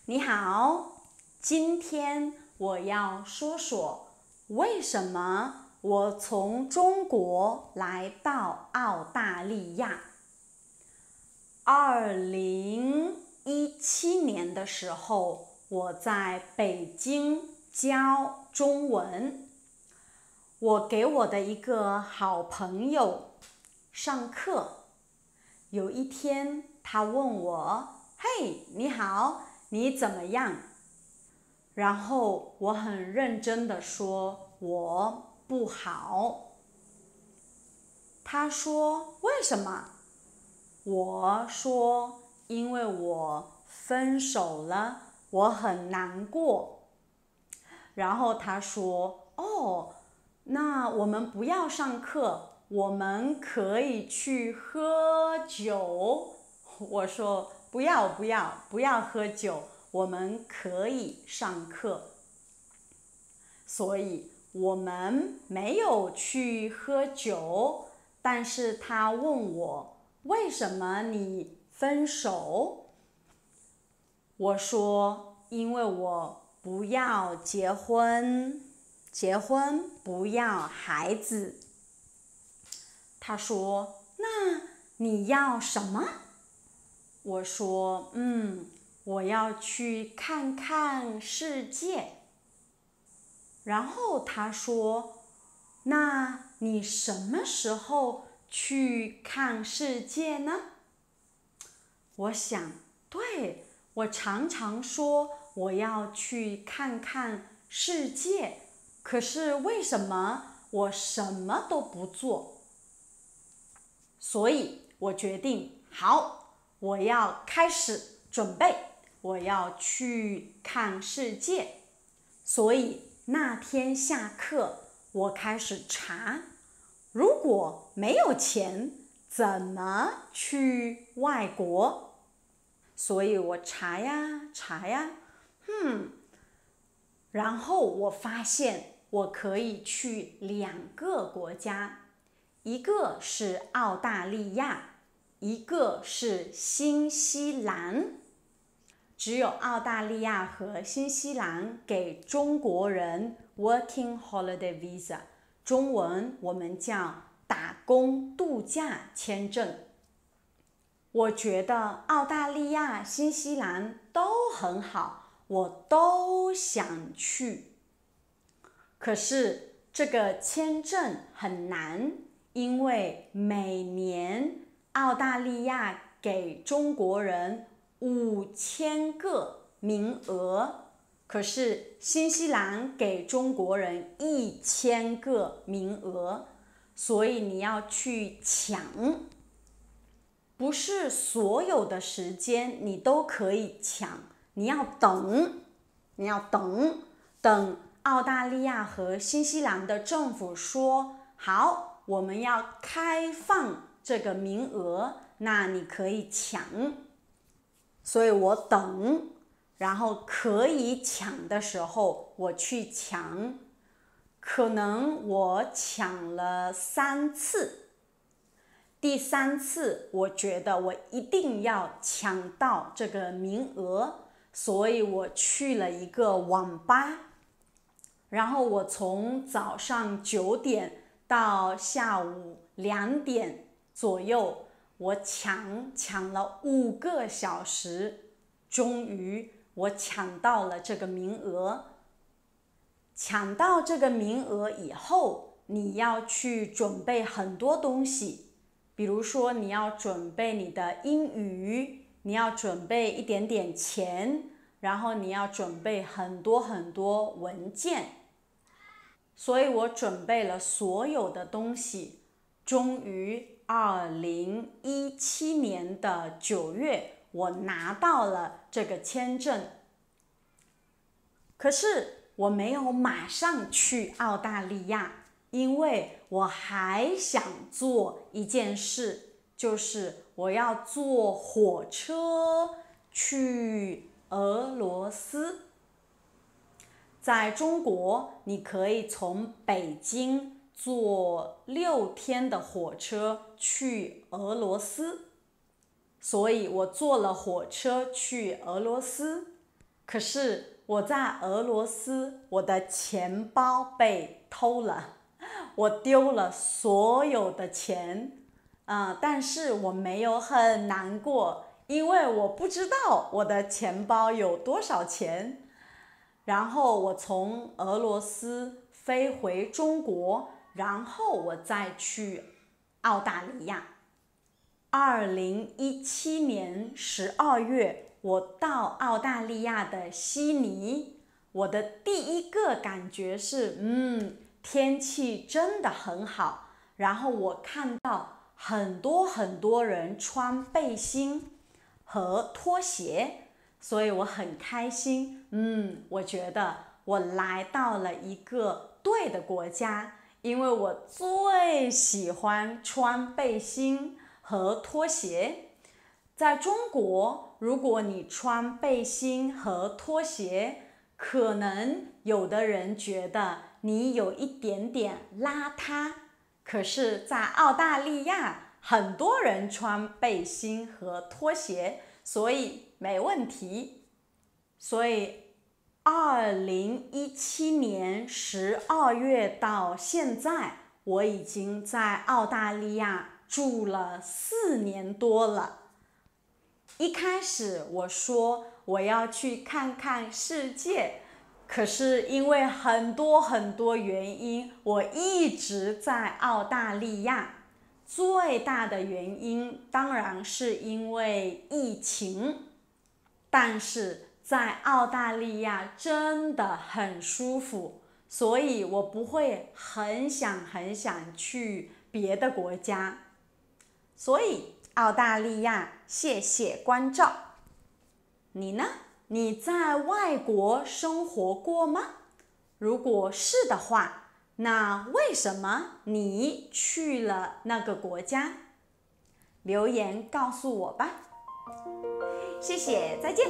你好，今天我要说说为什么我从中国来到澳大利亚。2017年的时候，我在北京教中文。我给我的一个好朋友上课，有一天他问我：“嘿，你好，你怎么样？”然后我很认真地说：“我不好。”他说：“为什么？”我说：“因为我分手了，我很难过。”然后他说：“哦，那我们不要上课，我们可以去喝酒。”我说：“不要喝酒，我们可以上课。”所以我们没有去喝酒，但是他问我：“为什么你分手？”我说：“因为我不要结婚，不要孩子。”他说：“那你要什么？”我说：“我要去看看世界。”然后他说：“那你什么时候去看世界呢？”我想，对，我常常说我要去看看世界，可是为什么我什么都不做？所以我决定，好，我要开始准备，我要去看世界。所以那天下课，我开始查，如果没有钱，怎么去外国？所以我查呀，然后我发现我可以去2个国家，一个是澳大利亚，一个是新西兰。只有澳大利亚和新西兰给中国人 Working Holiday Visa， 中文我们叫打工度假签证。我觉得澳大利亚、新西兰都很好，我都想去。可是这个签证很难，因为每年澳大利亚给中国人5000个名额，可是新西兰给中国人1000个名额，所以你要去抢。不是所有的时间你都可以抢，你要等澳大利亚和新西兰的政府说好，我们要开放这个名额，那你可以抢。所以我等，然后可以抢的时候我去抢，可能我抢了3次。第3次我觉得我一定要抢到这个名额，所以我去了一个网吧，然后我从早上9点到下午2点左右，我抢了5个小时，终于我抢到了这个名额。抢到这个名额以后，你要去准备很多东西，比如说你要准备你的英语，你要准备一点点钱，然后你要准备很多文件。所以我准备了所有的东西，终于2017年的9月，我拿到了这个签证。可是我没有马上去澳大利亚，因为我还想做一件事，就是我要坐火车去俄罗斯。在中国，你可以从北京坐6天的火车去俄罗斯，所以我坐了火车去俄罗斯。可是我在俄罗斯，我的钱包被偷了，我丢了所有的钱，但是我没有很难过，因为我不知道我的钱包有多少钱。然后我从俄罗斯飞回中国，然后我再去澳大利亚。2017年12月，我到澳大利亚的悉尼，我的第一个感觉是，天气真的很好。然后我看到很多人穿背心和拖鞋，所以我很开心。我觉得我来到了一个对的国家，因为我最喜欢穿背心和拖鞋。在中国，如果你穿背心和拖鞋，可能有的人觉得你有一点点邋遢。可是，在澳大利亚，很多人穿背心和拖鞋，所以没问题。所以2017年12月到现在，我已经在澳大利亚住了4年多了。一开始我说我要去看看世界，可是因为很多原因，我一直在澳大利亚。最大的原因当然是因为疫情，但是在澳大利亚真的很舒服，所以我不会很想去别的国家。所以澳大利亚，谢谢关照。你呢？你在外国生活过吗？如果是的话，那为什么你去了那个国家？留言告诉我吧。谢谢，再见。